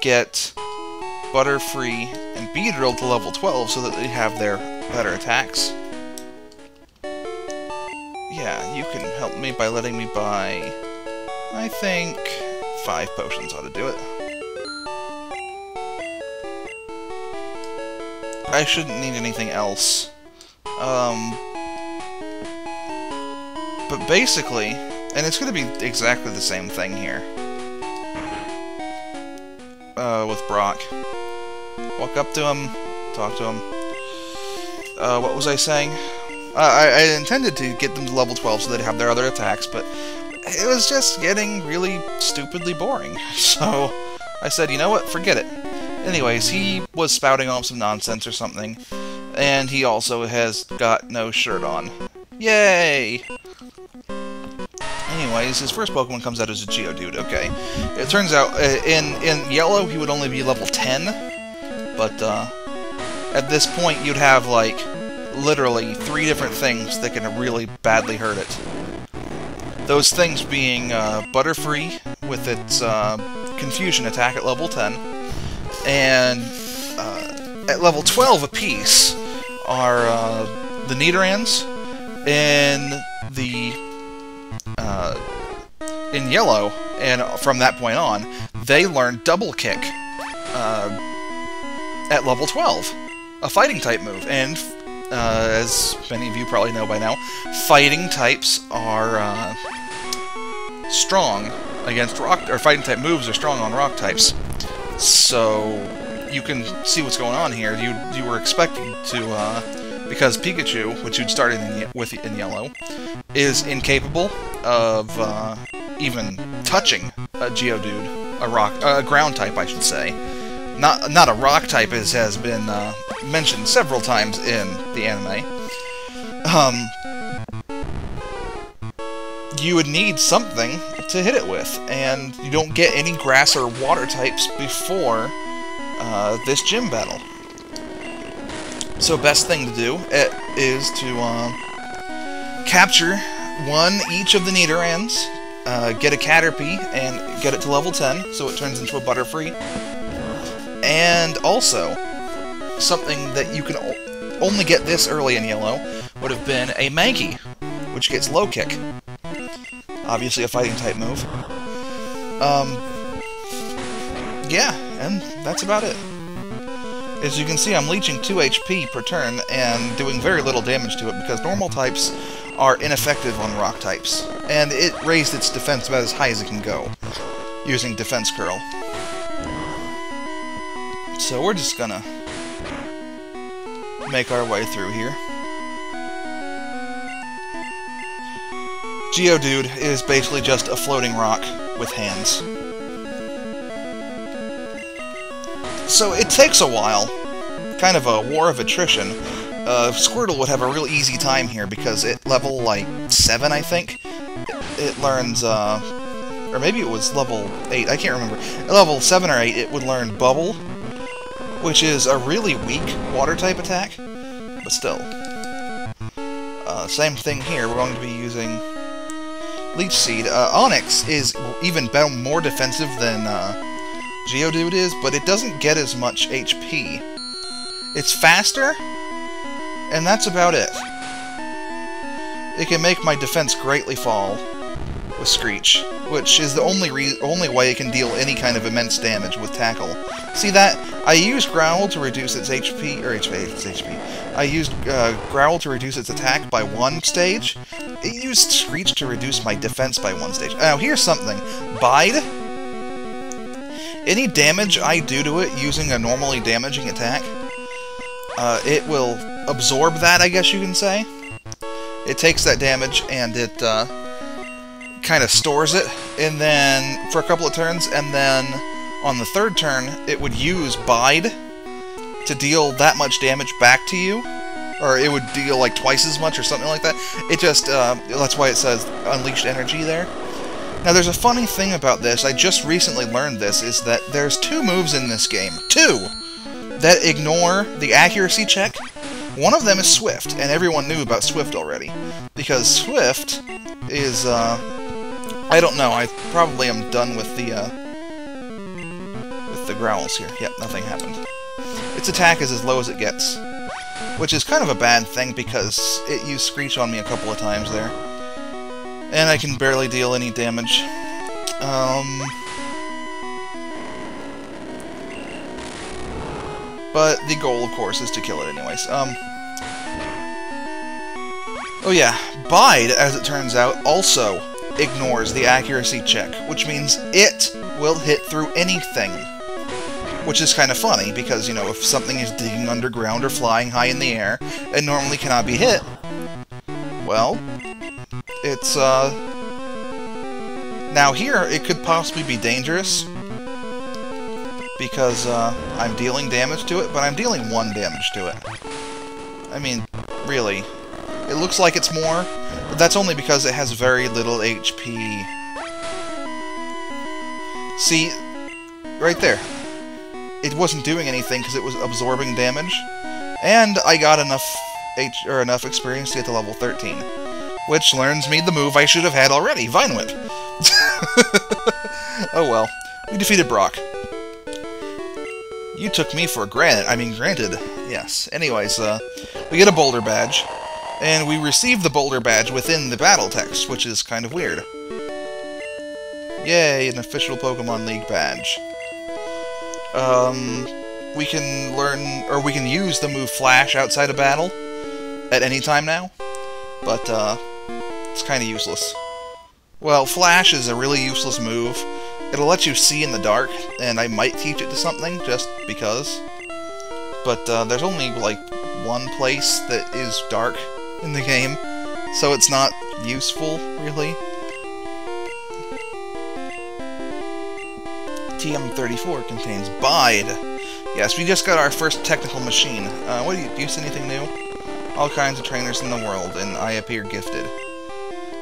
get Butterfree and Beedrill to level 12 so that they have their better attacks. Yeah, you can help me by letting me buy, I think, 5 potions ought to do it. I shouldn't need anything else. But basically, and it's going to be exactly the same thing here. With Brock. Walk up to him, talk to him. What was I saying? I intended to get them to level 12 so they'd have their other attacks, but it was just getting really stupidly boring. So I said, you know what, forget it. Anyways, he was spouting off some nonsense or something, and he also has got no shirt on. Yay! Anyways, his first Pokemon comes out as a Geodude, okay. It turns out, in Yellow, he would only be level 10, but, at this point, you'd have, like, literally 3 different things that can really badly hurt it. Those things being, Butterfree, with its, Confusion attack at level 10, and, at level 12 apiece are, the Nidorans, and the in Yellow, and from that point on, they learn Double Kick at level 12, a fighting type move. And as many of you probably know by now, fighting types are strong against rock, or fighting type moves are strong on rock types. So you can see what's going on here. You were expecting to, because Pikachu, which you'd started in Yellow, is incapable of even touching a Geodude, a ground type, I should say. Not a rock type, as has been mentioned several times in the anime. You would need something to hit it with, and you don't get any grass or water types before this gym battle. So best thing to do is to capture each of the Nidorans, get a Caterpie, and get it to level 10, so it turns into a Butterfree. And also, something that you can only get this early in Yellow would have been a Mankey, which gets Low Kick. Obviously a fighting type move. Yeah, and that's about it. As you can see, I'm leeching 2 HP per turn and doing very little damage to it because normal types are ineffective on rock types. And it raised its defense about as high as it can go, using Defense Curl. So we're just gonna make our way through here. Geodude is basically just a floating rock with hands. So it takes a while, kind of a war of attrition. Squirtle would have a real easy time here because at level, like, 7, I think, it learns, or maybe it was level 8, I can't remember. At level 7 or 8, it would learn Bubble, which is a really weak water-type attack, but still. Same thing here, we're going to be using Leech Seed. Onix is even more defensive than Geodude is, but it doesn't get as much HP. It's faster, and that's about it. It can make my defense greatly fall with Screech, which is the only way it can deal any kind of immense damage with Tackle. See that? I used Growl to reduce its HP, or its HP. I used Growl to reduce its attack by 1 stage. It used Screech to reduce my defense by 1 stage. Now, here's something. Bide, any damage I do to it using a normally damaging attack, it will absorb that, I guess you can say. It takes that damage and it kind of stores it, and then for a couple of turns, and then on the 3rd turn, it would use Bide to deal that much damage back to you, or it would deal like twice as much or something like that. It just, that's why it says Unleashed Energy there. Now there's a funny thing about this, I just recently learned this, is that there's 2 moves in this game, 2, that ignore the accuracy check. One of them is Swift, and everyone knew about Swift already, because Swift is, I don't know, I probably am done with the Growls here. Yep, nothing happened. Its attack is as low as it gets, which is kind of a bad thing because it used Screech on me a couple of times there. And I can barely deal any damage. But the goal, of course, is to kill it anyways. Oh yeah, Bide, as it turns out, also ignores the accuracy check, which means it will hit through anything. Which is kind of funny, because, you know, if something is digging underground or flying high in the air, and normally cannot be hit, well, it's, Now here, it could possibly be dangerous, because, I'm dealing damage to it, but I'm dealing 1 damage to it. I mean, really. It looks like it's more, but that's only because it has very little HP. See, right there. It wasn't doing anything because it was absorbing damage, and I got enough experience to get to level 13, which learns me the move I should have had already, Vine Whip. Oh well, we defeated Brock. You took me for granted. Yes. Anyways, we get a Boulderbadge, and we receive the Boulderbadge within the battle text, which is kind of weird. Yay, an official Pokemon League badge. We can learn, or we can use the move Flash outside of battle at any time now, but, it's kind of useless. Well, Flash is a really useless move. It'll let you see in the dark, and I might teach it to something, just because. But, there's only, like, 1 place that is dark in the game, so it's not useful, really. TM34 contains Bide. Yes, we just got our first technical machine. What do you see anything new? All kinds of trainers in the world, and I appear gifted.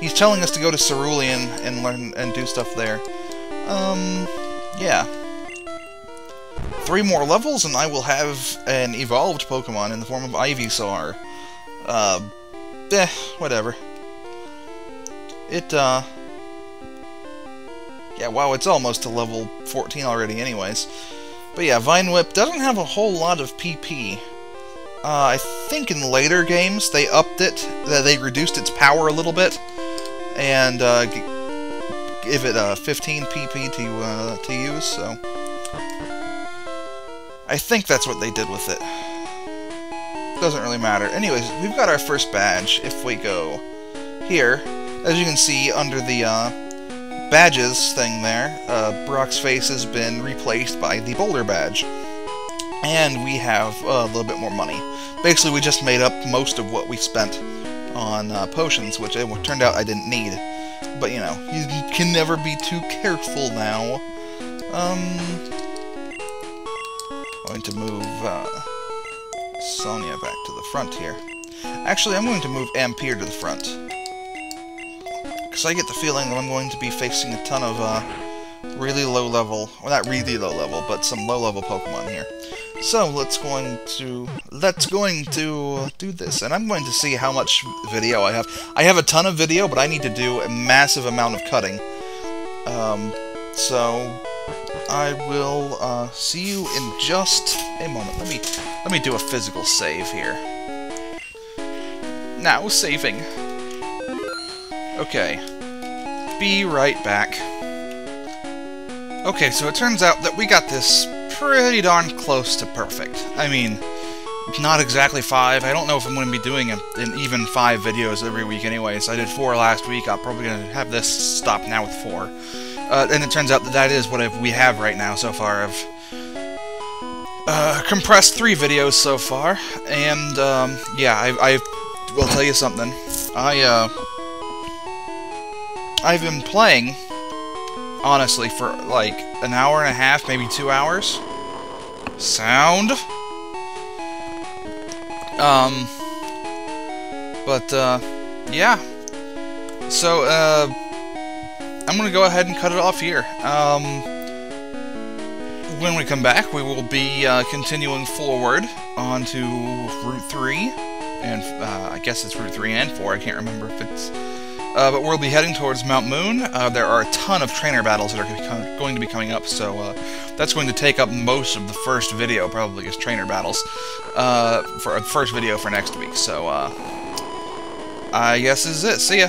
He's telling us to go to Cerulean and learn and do stuff there. Yeah. 3 more levels, and I will have an evolved Pokemon in the form of Ivysaur. Whatever. Yeah, wow, it's almost to level 14 already anyways. But yeah, Vine Whip doesn't have a whole lot of PP. I think in later games they upped it, they reduced its power a little bit, and give it 15 PP to use, so... I think that's what they did with it. Doesn't really matter. Anyways, we've got our first badge. If we go here, as you can see under the badges thing there, Brock's face has been replaced by the Boulderbadge. And we have a little bit more money. Basically, we just made up most of what we spent on potions, which it turned out I didn't need. But, you know, you can never be too careful now. Going to move Sonia back to the front here. Actually, I'm going to move Ampere to the front. Because I get the feeling that I'm going to be facing a ton of really low level, well, not really low level, but some low level Pokemon here. So let's going to do this, and I'm going to see how much video I have. I have a ton of video, but I need to do a massive amount of cutting. So I will see you in just a moment. Let me do a physical save here. Now saving. Okay. Be right back. Okay, so it turns out that we got this pretty darn close to perfect. I mean, not exactly 5. I don't know if I'm going to be doing an even 5 videos every week anyways. I did 4 last week. I'm probably going to have this stop now with 4. And it turns out that that is what we have right now so far. I've compressed 3 videos so far, and yeah, I will tell you something. I've been playing, honestly, for like an hour and a half, maybe 2 hours. Sound. Yeah. So, I'm gonna go ahead and cut it off here. When we come back, we will be continuing forward onto Route 3, and I guess it's Route 3 and 4. I can't remember if it's But we'll be heading towards Mount Moon. There are a ton of trainer battles that are going to be coming up, so that's going to take up most of the first video, probably, is trainer battles, for a first video for next week. So, I guess this is it. See ya!